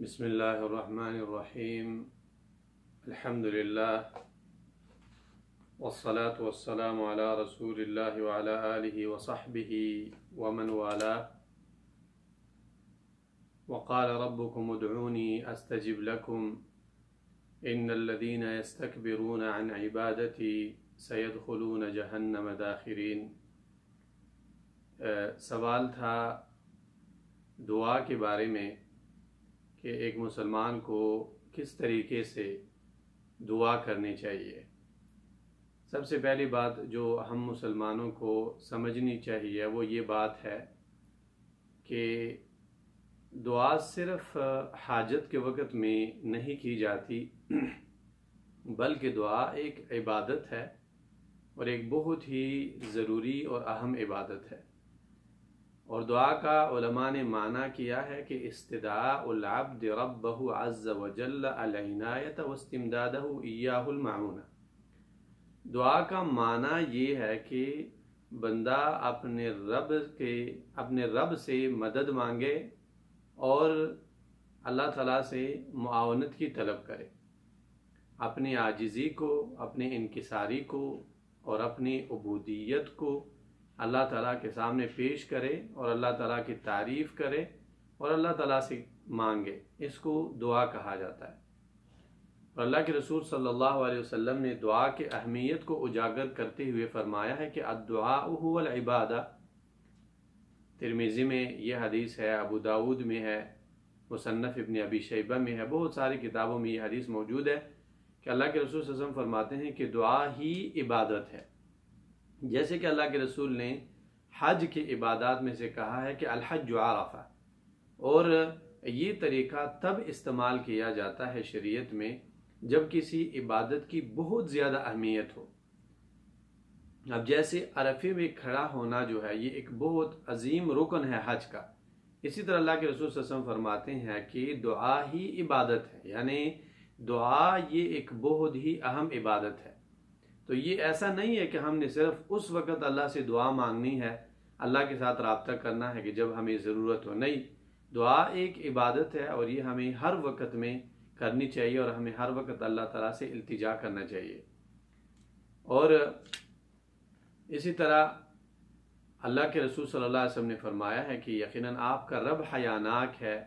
بسم الله الرحمن الرحيم الحمد لله والصلاة والسلام على رسول الله وعلى آله وصحبه ومن والاه وقال ربكم ادعوني أستجب لكم إن الذين يستكبرون عن عبادتي سيدخلون جهنم داخرين۔ سوال تھا دعا کے بارے میں کہ ایک مسلمان کو کس طریقے سے دعا کرنی چاہیے۔ سب سے پہلی بات جو ہم مسلمانوں کو سمجھنی چاہیے وہ یہ بات ہے کہ دعا صرف حاجت کے وقت میں نہیں کی جاتی، بلکہ دعا ایک عبادت ہے اور ایک بہت ہی ضروری اور اہم عبادت ہے۔ اور دعا کا علماء نے معنی کیا ہے کہ استدعاء العبد ربہ عز وجل العنایۃ واستمدادہ ایاہ المعونہ۔ دعا کا معنی یہ ہے کہ بندہ اپنے رب سے مدد مانگے اور اللہ تعالیٰ سے معاونت کی طلب کرے، اپنی عاجزی کو، اپنی انکساری کو اور اپنی عبودیت کو اللہ تعالیٰ کے سامنے پیش کرے اور اللہ تعالیٰ کی تعریف کرے اور اللہ تعالیٰ سے مانگے۔ اس کو دعا کہا جاتا ہے۔ اور اللہ کے رسول صلی اللہ علیہ وسلم نے دعا کی اہمیت کو اجاگر کرتے ہوئے فرمایا ہے کہ الدعاء هو العبادہ۔ ترمذی میں یہ حدیث ہے، ابو داود میں ہے، مصنف ابن ابی شیبہ میں ہے، بہت ساری کتابوں میں یہ حدیث موجود ہے کہ اللہ کے رسول صلی اللہ علیہ وسلم فرماتے ہیں کہ دعا ہی عبادت ہے۔ جیسے کہ اللہ کے رسول نے حج کی عبادات میں سے کہا ہے کہ الحج عرفہ، اور یہ طریقہ تب استعمال کیا جاتا ہے شریعت میں جب کسی عبادت کی بہت زیادہ اہمیت ہو۔ اب جیسے عرفے میں کھڑا ہونا جو ہے یہ ایک بہت عظیم رکن ہے حج کا، اسی طرح اللہ کے رسول صلی اللہ علیہ وسلم فرماتے ہیں کہ دعا ہی عبادت ہے، یعنی دعا یہ ایک بہت ہی اہم عبادت ہے۔ تو یہ ایسا نہیں ہے کہ ہم نے صرف اس وقت اللہ سے دعا مانگنی ہے، اللہ کے ساتھ رابطہ کرنا ہے کہ جب ہمیں ضرورت ہو، نہیں، دعا ایک عبادت ہے اور یہ ہمیں ہر وقت میں کرنی چاہیے اور ہمیں ہر وقت اللہ تعالیٰ سے التجا کرنا چاہیے۔ اور اسی طرح اللہ کے رسول صلی اللہ علیہ وسلم نے فرمایا ہے کہ یقیناً آپ کا رب حیاناک ہے،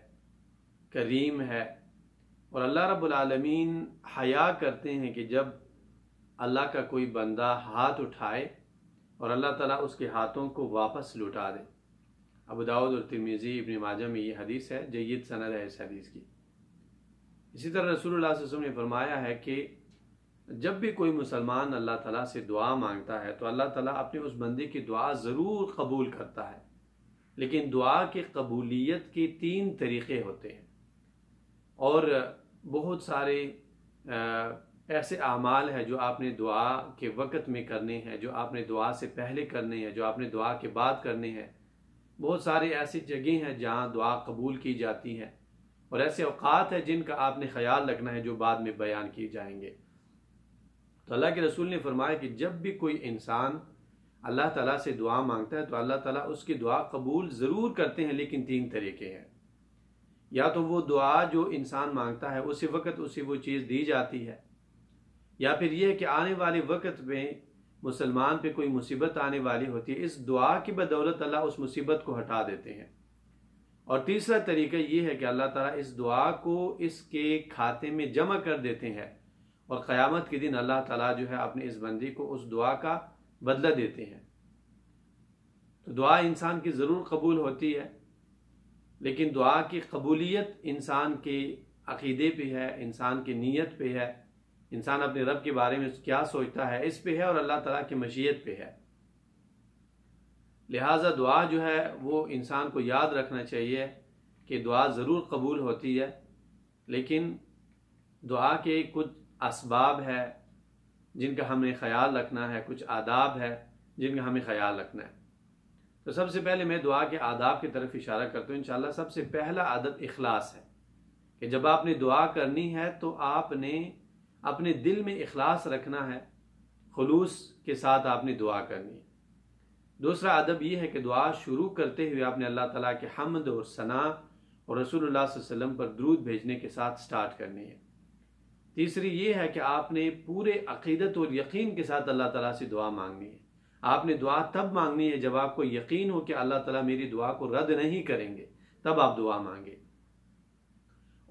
کریم ہے، اور اللہ رب العالمین حیا کرتے ہیں کہ جب اللہ کا کوئی بندہ ہاتھ اٹھائے اور اللہ تعالیٰ اس کے ہاتھوں کو واپس لوٹا دے۔ ابو داؤد اور ترمذی، ابن ماجہ میں یہ حدیث ہے، جید سند ہے اس حدیث کی۔ اسی طرح رسول اللہ صلی اللہ علیہ وسلم نے فرمایا ہے کہ جب بھی کوئی مسلمان اللہ تعالیٰ سے دعا مانگتا ہے تو اللہ تعالیٰ اپنے اس بندے کی دعا ضرور قبول کرتا ہے، لیکن دعا کی قبولیت کے 3 طریقے ہوتے ہیں، اور بہت سارے ایسے اعمال ہیں جو آپ نے دعا کے وقت میں کرنے ہیں، جو آپ نے دعا سے پہلے کرنے ہیں، جو آپ نے دعا کے بعد کرنے ہیں۔ بہت ساری ایسی جگہیں ہیں جہاں دعا قبول کی جاتی ہیں، اور ایسے اوقات ہیں جن کا آپ نے خیال رکھنا ہے جو بعد میں بیان کی جائیں گے۔ تو اللہ کے رسول نے فرمایا کہ جب بھی کوئی انسان اللہ تعالیٰ سے دعا مانگتا ہے تو اللہ تعالیٰ اس کی دعا قبول ضرور کرتے ہیں، لیکن 3 طریقے ہیں۔ یا تو وہ دعا جو انسان مانگتا ہے اسی وقت اسے وہ چیز دی جاتی ہے، یا پھر یہ کہ آنے والے وقت میں مسلمان پہ کوئی مصیبت آنے والی ہوتی ہے، اس دعا کی بدولت اللہ اس مصیبت کو ہٹا دیتے ہیں۔ اور تیسرا طریقہ یہ ہے کہ اللہ تعالیٰ اس دعا کو اس کے کھاتے میں جمع کر دیتے ہیں، اور قیامت کے دن اللہ تعالیٰ جو ہے اپنے اس بندی کو اس دعا کا بدلہ دیتے ہیں۔ تو دعا انسان کی ضرور قبول ہوتی ہے، لیکن دعا کی قبولیت انسان کے عقیدے پہ ہے، انسان کی نیت پہ ہے، انسان اپنے رب کے بارے میں کیا سوچتا ہے اس پہ ہے، اور اللہ تعالیٰ کی مشیت پہ ہے۔ لہٰذا دعا جو ہے وہ انسان کو یاد رکھنا چاہیے کہ دعا ضرور قبول ہوتی ہے، لیکن دعا کے کچھ اسباب ہے جن کا ہمیں خیال رکھنا ہے، کچھ آداب ہے جن کا ہمیں خیال رکھنا ہے۔ تو سب سے پہلے میں دعا کے آداب کی طرف اشارہ کرتا ہوں۔ انشاءاللہ سب سے پہلا ادب اخلاص ہے، کہ جب آپ نے دعا کرنی ہے تو آپ نے اپنے دل میں اخلاص رکھنا ہے، خلوص کے ساتھ آپ نے دعا کرنی ہے۔ دوسرا ادب یہ ہے کہ دعا شروع کرتے ہوئے آپ نے اللہ تعالیٰ کے حمد اور ثنا اور رسول اللہ صلی اللہ علیہ وسلم پر درود بھیجنے کے ساتھ سٹارٹ کرنی ہے۔ تیسری یہ ہے کہ آپ نے پورے عقیدت اور یقین کے ساتھ اللہ تعالیٰ سے دعا مانگنی ہے۔ آپ نے دعا تب مانگنی ہے جب آپ کو یقین ہو کہ اللہ تعالیٰ میری دعا کو رد نہیں کریں گے، تب آپ دعا مانگیں۔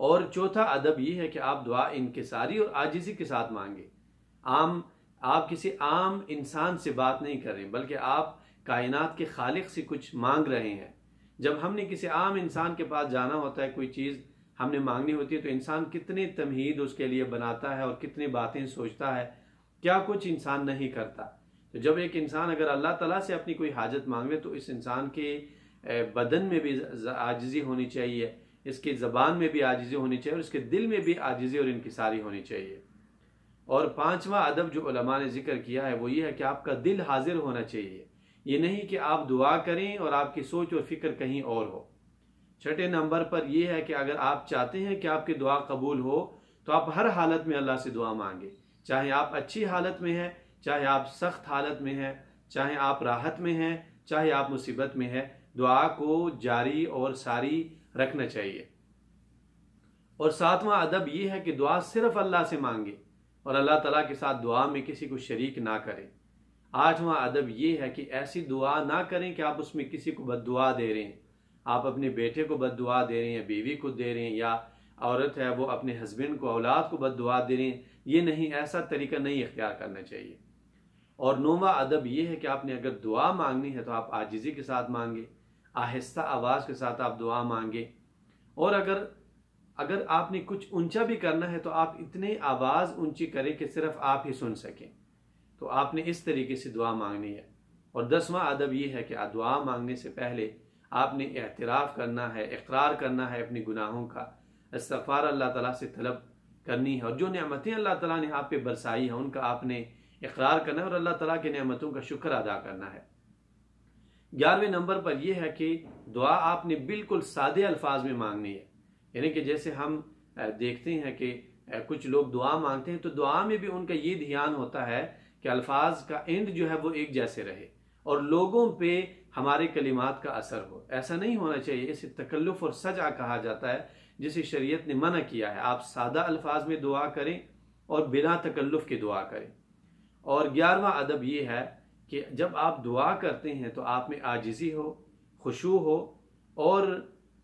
اور چوتھا ادب یہ ہے کہ آپ دعا انکساری اور عاجزی کے ساتھ مانگیں۔ آپ کسی عام انسان سے بات نہیں کر رہے بلکہ آپ کائنات کے خالق سے کچھ مانگ رہے ہیں۔ جب ہم نے کسی عام انسان کے پاس جانا ہوتا ہے، کوئی چیز ہم نے مانگنی ہوتی ہے، تو انسان کتنے تمہید اس کے لیے بناتا ہے اور کتنی باتیں سوچتا ہے، کیا کچھ انسان نہیں کرتا۔ تو جب ایک انسان اگر اللہ تعالیٰ سے اپنی کوئی حاجت مانگ لے تو اس انسان کے بدن میں بھی عاجزی ہونی چاہیے، اس کی زبان میں بھی عاجزی ہونی چاہیے، اور اس کے دل میں بھی عاجزی اور انکساری ہونی چاہیے۔ اور پانچواں ادب جو علماء نے ذکر کیا ہے وہ یہ ہے کہ آپ کا دل حاضر ہونا چاہیے، یہ نہیں کہ آپ دعا کریں اور آپ کی سوچ اور فکر کہیں اور ہو۔ چھٹے نمبر پر یہ ہے کہ اگر آپ چاہتے ہیں کہ آپ کی دعا قبول ہو تو آپ ہر حالت میں اللہ سے دعا مانگیں، چاہے آپ اچھی حالت میں ہیں، چاہے آپ سخت حالت میں ہیں، چاہے آپ راحت میں ہیں، چاہے آپ مصیبت میں ہیں، دعا کو جاری اور ساری رکھنا چاہیے۔ اور ساتواں ادب یہ ہے کہ دعا صرف اللہ سے مانگے اور اللہ تعالیٰ کے ساتھ دعا میں کسی کو شریک نہ کریں۔ آٹھواں ادب یہ ہے کہ ایسی دعا نہ کریں کہ آپ اس میں کسی کو بد دعا دے رہے ہیں، آپ اپنے بیٹے کو بد دعا دے رہے ہیں، بیوی کو دے رہے ہیں، یا عورت ہے وہ اپنے ہسبینڈ کو، اولاد کو بد دعا دے رہے ہیں۔ یہ نہیں، ایسا طریقہ نہیں اختیار کرنا چاہیے۔ اور نوواں ادب یہ ہے کہ آپ نے اگر دعا مانگنی ہے تو آپ عاجزی کے ساتھ مانگیں، آہستہ آواز کے ساتھ آپ دعا مانگیں، اور اگر آپ نے کچھ اونچا بھی کرنا ہے تو آپ اتنے آواز اونچی کریں کہ صرف آپ ہی سن سکیں، تو آپ نے اس طریقے سے دعا مانگنی ہے۔ اور 10واں ادب یہ ہے کہ دعا مانگنے سے پہلے آپ نے اعتراف کرنا ہے، اقرار کرنا ہے اپنے گناہوں کا، استغفار اللہ تعالیٰ سے طلب کرنی ہے، اور جو نعمتیں اللہ تعالیٰ نے آپ پہ برسائی ہیں ان کا آپ نے اقرار کرنا ہے اور اللہ تعالیٰ کے نعمتوں کا شکر ادا کرنا ہے۔ 11ویں نمبر پر یہ ہے کہ دعا آپ نے بالکل سادے الفاظ میں مانگنی ہے، یعنی کہ جیسے ہم دیکھتے ہیں کہ کچھ لوگ دعا مانگتے ہیں تو دعا میں بھی ان کا یہ دھیان ہوتا ہے کہ الفاظ کا اینڈ جو ہے وہ ایک جیسے رہے اور لوگوں پہ ہمارے کلمات کا اثر ہو۔ ایسا نہیں ہونا چاہیے، اسے تکلف اور سجع کہا جاتا ہے، جسے شریعت نے منع کیا ہے۔ آپ سادہ الفاظ میں دعا کریں اور بلا تکلف کی دعا کریں۔ اور 11واں ادب یہ ہے کہ جب آپ دعا کرتے ہیں تو آپ میں عاجزی ہو، خشوع ہو، اور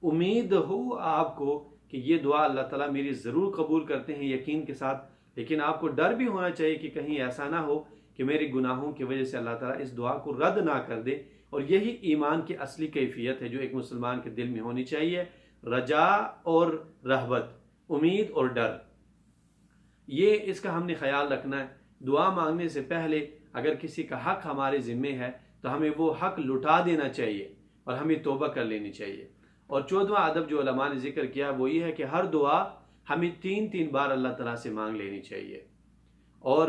امید ہو آپ کو کہ یہ دعا اللہ تعالیٰ میری ضرور قبول کرتے ہیں یقین کے ساتھ، لیکن آپ کو ڈر بھی ہونا چاہیے کہ کہیں ایسا نہ ہو کہ میرے گناہوں کی وجہ سے اللہ تعالیٰ اس دعا کو رد نہ کر دے۔ اور یہی ایمان کی اصلی کیفیت ہے جو ایک مسلمان کے دل میں ہونی چاہیے، رجا اور رہبت، امید اور ڈر، یہ اس کا ہم نے خیال رکھنا ہے۔ دعا مانگنے سے پہلے اگر کسی کا حق ہمارے ذمے ہے تو ہمیں وہ حق لٹا دینا چاہیے اور ہمیں توبہ کر لینی چاہیے۔ اور 14واں ادب جو علماء نے ذکر کیا وہ یہ ہے کہ ہر دعا ہمیں 3 بار اللہ تعالیٰ سے مانگ لینی چاہیے، اور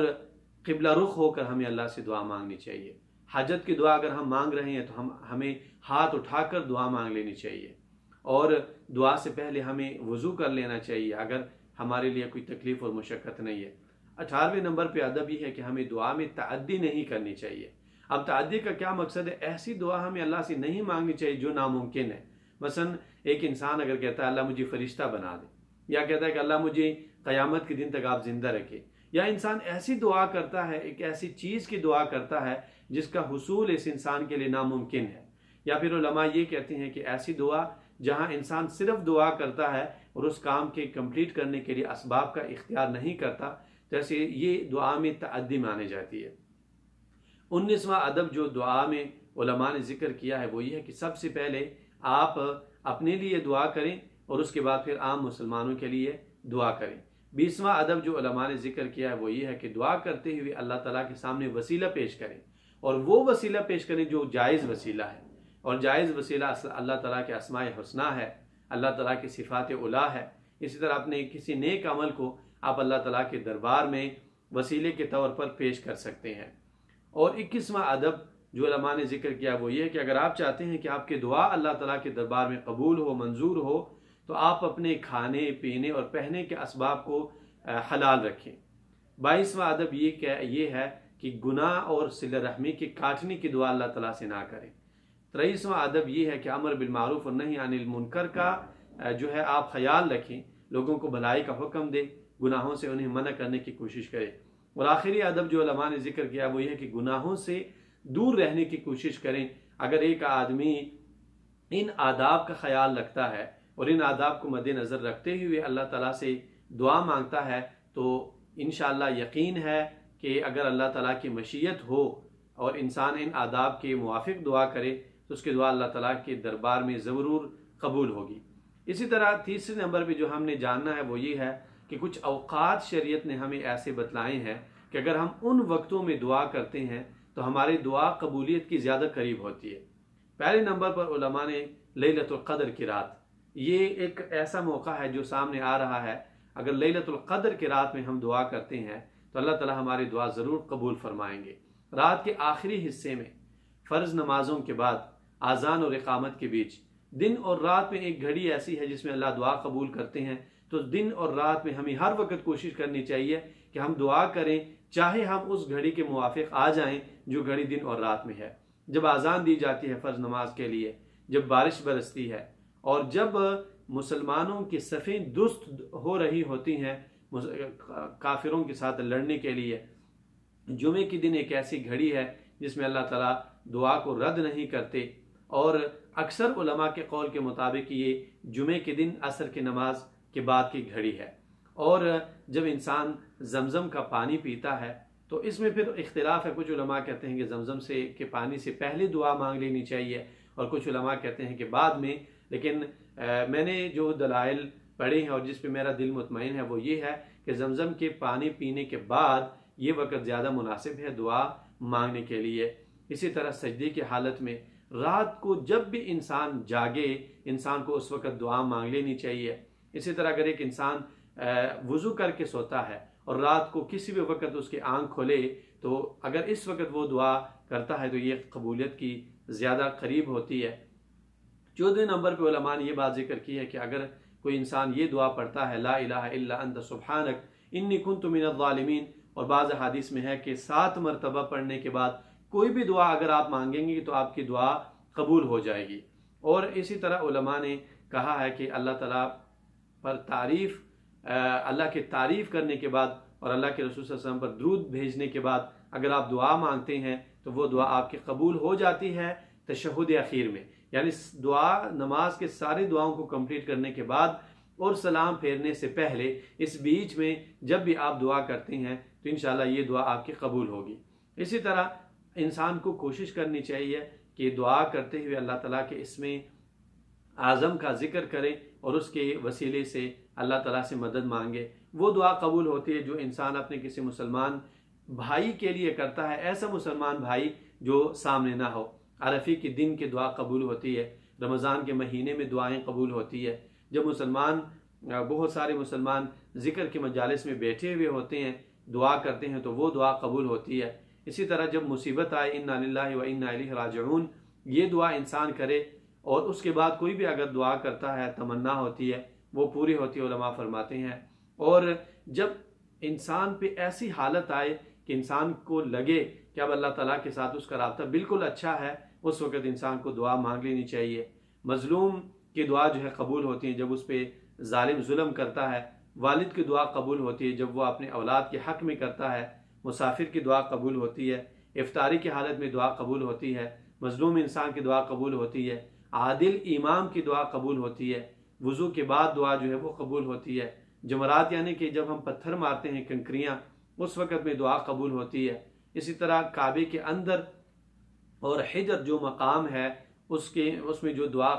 قبلہ رخ ہو کر ہمیں اللہ سے دعا مانگنی چاہیے۔ حاجت کی دعا اگر ہم مانگ رہے ہیں تو ہمیں ہاتھ اٹھا کر دعا مانگ لینی چاہیے، اور دعا سے پہلے ہمیں وضو کر لینا چاہیے اگر ہمارے لیے کوئی تکلیف اور مشقت نہیں ہے۔ 18ویں نمبر پہ ادب یہ ہے کہ ہمیں دعا میں تعدی نہیں کرنی چاہیے۔ اب تعدی کا کیا مقصد ہے؟ ایسی دعا ہمیں اللہ سے نہیں مانگنی چاہیے جو ناممکن ہے۔ مثلا ایک انسان اگر کہتا ہے اللہ مجھے فرشتہ بنا دے، یا کہتا ہے کہ اللہ مجھے قیامت کے دن تک آپ زندہ رکھے، یا انسان ایسی دعا کرتا ہے، ایک ایسی چیز کی دعا کرتا ہے جس کا حصول اس انسان کے لیے ناممکن ہے، یا پھر علماء یہ کہتے ہیں کہ ایسی دعا جہاں انسان صرف دعا کرتا ہے اور اس کام کے کمپلیٹ کرنے کے لیے اسباب کا اختیار نہیں کرتا، جیسے یہ دعا میں تعدی مانی جاتی ہے۔ 19واں ادب جو دعا میں علماء نے ذکر کیا ہے وہ یہ ہے کہ سب سے پہلے آپ اپنے لیے دعا کریں اور اس کے بعد پھر عام مسلمانوں کے لیے دعا کریں۔ 20واں ادب جو علماء نے ذکر کیا ہے وہ یہ ہے کہ دعا کرتے ہوئے اللہ تعالیٰ کے سامنے وسیلہ پیش کریں، اور وہ وسیلہ پیش کریں جو جائز وسیلہ ہے، اور جائز وسیلہ اللہ تعالیٰ کے اسماء حسنیٰ ہے، اللہ تعالیٰ کی صفات علا ہے۔ اسی طرح اپنے کسی نیک عمل کو آپ اللہ تعالیٰ کے دربار میں وسیلے کے طور پر پیش کر سکتے ہیں۔ اور 21واں ادب جو علماء نے ذکر کیا وہ یہ ہے کہ اگر آپ چاہتے ہیں کہ آپ کی دعا اللہ تعالیٰ کے دربار میں قبول ہو، منظور ہو، تو آپ اپنے کھانے پینے اور پہننے کے اسباب کو حلال رکھیں۔ 22واں ادب یہ ہے کہ گناہ اور صلہ رحمی کی کاٹنے کی دعا اللہ تعالیٰ سے نہ کریں۔ 23واں ادب یہ ہے کہ امر بالمعروف اور نہی عن المنکر کا جو ہے آپ خیال رکھیں، لوگوں کو بھلائی کا حکم دیں، گناہوں سے انہیں منع کرنے کی کوشش کریں۔ اور آخری ادب جو علماء نے ذکر کیا وہ یہ ہے کہ گناہوں سے دور رہنے کی کوشش کریں۔ اگر ایک آدمی ان آداب کا خیال رکھتا ہے اور ان آداب کو مد نظر رکھتے ہوئے اللہ تعالیٰ سے دعا مانگتا ہے تو انشاءاللہ یقین ہے کہ اگر اللہ تعالیٰ کی مشیت ہو اور انسان ان آداب کے موافق دعا کرے تو اس کی دعا اللہ تعالیٰ کے دربار میں ضرور قبول ہوگی۔ اسی طرح تیسرے نمبر پہ جو ہم نے جاننا ہے وہ یہ ہے کہ کچھ اوقات شریعت نے ہمیں ایسے بتلائے ہیں کہ اگر ہم ان وقتوں میں دعا کرتے ہیں تو ہماری دعا قبولیت کی زیادہ قریب ہوتی ہے۔ پہلے نمبر پر علماء نے لیلۃ القدر کی رات، یہ ایک ایسا موقع ہے جو سامنے آ رہا ہے، اگر لیلۃ القدر کی رات میں ہم دعا کرتے ہیں تو اللہ تعالیٰ ہماری دعا ضرور قبول فرمائیں گے۔ رات کے آخری حصے میں فرض نمازوں کے بعد اذان اور اقامت کے بیچ دن اور رات میں ایک گھڑی ایسی ہے جس میں اللہ دعا قبول کرتے ہیں، تو دن اور رات میں ہمیں ہر وقت کوشش کرنی چاہیے کہ ہم دعا کریں، چاہے ہم اس گھڑی کے موافق آ جائیں جو گھڑی دن اور رات میں ہے۔ جب اذان دی جاتی ہے فرض نماز کے لیے، جب بارش برستی ہے اور جب مسلمانوں کی صفیں درست ہو رہی ہوتی ہیں کافروں کے ساتھ لڑنے کے لیے، جمعے کے دن ایک ایسی گھڑی ہے جس میں اللہ تعالیٰ دعا کو رد نہیں کرتے، اور اکثر علماء کے قول کے مطابق یہ جمعے کے دن عصر کی نماز کے بعد کی گھڑی ہے۔ اور جب انسان زمزم کا پانی پیتا ہے تو اس میں پھر اختلاف ہے، کچھ علماء کہتے ہیں کہ زمزم سے کے پانی سے پہلے دعا مانگ لینی چاہیے اور کچھ علماء کہتے ہیں کہ بعد میں، لیکن میں نے جو دلائل پڑھے ہیں اور جس پہ میرا دل مطمئن ہے وہ یہ ہے کہ زمزم کے پانی پینے کے بعد یہ وقت زیادہ مناسب ہے دعا مانگنے کے لیے۔ اسی طرح سجدے کی حالت میں رات کو جب بھی انسان جاگے انسان کو اس وقت دعا مانگ لینی چاہیے۔ اسی طرح اگر ایک انسان وضو کر کے سوتا ہے اور رات کو کسی بھی وقت اس کی آنکھ کھلے تو اگر اس وقت وہ دعا کرتا ہے تو یہ قبولیت کی زیادہ قریب ہوتی ہے۔ 14 نمبر پہ علماء نے یہ بات ذکر کی ہے کہ اگر کوئی انسان یہ دعا پڑھتا ہے لا الہ الا انت سبحانک انی کنت من الظالمین، اور بعض حدیث میں ہے کہ 7 مرتبہ پڑھنے کے بعد کوئی بھی دعا اگر آپ مانگیں گے تو آپ کی دعا قبول ہو جائے گی۔ اور اسی طرح علماء نے کہا ہے کہ اللہ تعالیٰ پر اللہ کی تعریف کرنے کے بعد اور اللہ کے رسول صلی اللہ علیہ وسلم پر درود بھیجنے کے بعد اگر آپ دعا مانگتے ہیں تو وہ دعا آپ کی قبول ہو جاتی ہے تشہد اخیر میں، یعنی دعا نماز کے سارے دعاؤں کو کمپلیٹ کرنے کے بعد اور سلام پھیرنے سے پہلے اس بیچ میں جب بھی آپ دعا کرتے ہیں تو انشاءاللہ یہ دعا آپ کی قبول ہوگی۔ اسی طرح انسان کو کوشش کرنی چاہیے کہ دعا کرتے ہوئے اللہ تعالیٰ کے اسم اعظم کا ذکر کرے اور اس کے وسیلے سے اللہ تعالیٰ سے مدد مانگے۔ وہ دعا قبول ہوتی ہے جو انسان اپنے کسی مسلمان بھائی کے لیے کرتا ہے، ایسا مسلمان بھائی جو سامنے نہ ہو۔ عرفی کے دن کی دعا قبول ہوتی ہے، رمضان کے مہینے میں دعائیں قبول ہوتی ہے، جب بہت سارے مسلمان ذکر کے مجالس میں بیٹھے ہوئے ہوتے ہیں دعا کرتے ہیں تو وہ دعا قبول ہوتی ہے۔ اسی طرح جب مصیبت آئے انا للہ و انا الیہ راجعون، یہ دعا انسان کرے اور اس کے بعد کوئی بھی اگر دعا کرتا ہے تمنا ہوتی ہے وہ پوری ہوتی ہے، علماء فرماتے ہیں۔ اور جب انسان پہ ایسی حالت آئے کہ انسان کو لگے کہ اب اللہ تعالیٰ کے ساتھ اس کا رابطہ بالکل اچھا ہے، اس وقت انسان کو دعا مانگ لینی چاہیے۔ مظلوم کی دعا جو ہے قبول ہوتی ہے جب اس پہ ظالم ظلم کرتا ہے، والد کی دعا قبول ہوتی ہے جب وہ اپنے اولاد کے حق میں کرتا ہے، مسافر کی دعا قبول ہوتی ہے، افطاری کی حالت میں دعا قبول ہوتی ہے، مظلوم انسان کی دعا قبول ہوتی ہے، عادل امام کی دعا قبول ہوتی ہے، وضو کے بعد دعا جو ہے وہ قبول ہوتی ہے، جمرات یعنی کہ جب ہم پتھر مارتے ہیں کنکریاں اس وقت میں دعا قبول ہوتی ہے۔ اسی طرح کعبے کے اندر اور حجر جو مقام ہے اس میں جو دعا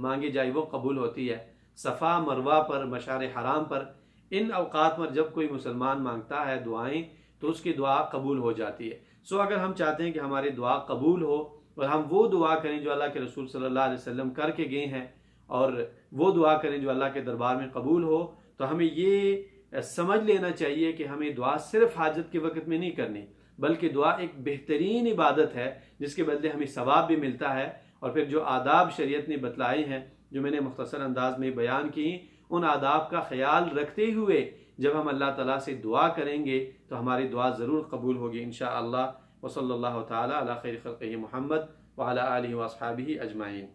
مانگی جائے وہ قبول ہوتی ہے۔ صفا مروہ پر، مشعر حرام پر، ان اوقات پر جب کوئی مسلمان مانگتا ہے دعائیں تو اس کی دعا قبول ہو جاتی ہے۔ اگر ہم چاہتے ہیں کہ ہماری دعا قبول ہو اور ہم وہ دعا کریں جو اللہ کے رسول صلی اللہ علیہ وسلم کر کے گئے ہیں اور وہ دعا کریں جو اللہ کے دربار میں قبول ہو، تو ہمیں یہ سمجھ لینا چاہیے کہ ہمیں دعا صرف حاجت کے وقت میں نہیں کرنی، بلکہ دعا ایک بہترین عبادت ہے جس کے بدلے ہمیں ثواب بھی ملتا ہے۔ اور پھر جو آداب شریعت نے بتلائے ہیں جو میں نے مختصر انداز میں بیان کی، ان آداب کا خیال رکھتے ہوئے جب ہم اللہ تعالیٰ سے دعا کریں گے تو ہماری دعا ضرور قبول ہوگی انشاءاللہ۔ وصلی اللہ تعالیٰ علی خیر خلقہ محمد وعلی آلہ واصحابہ اجمعین۔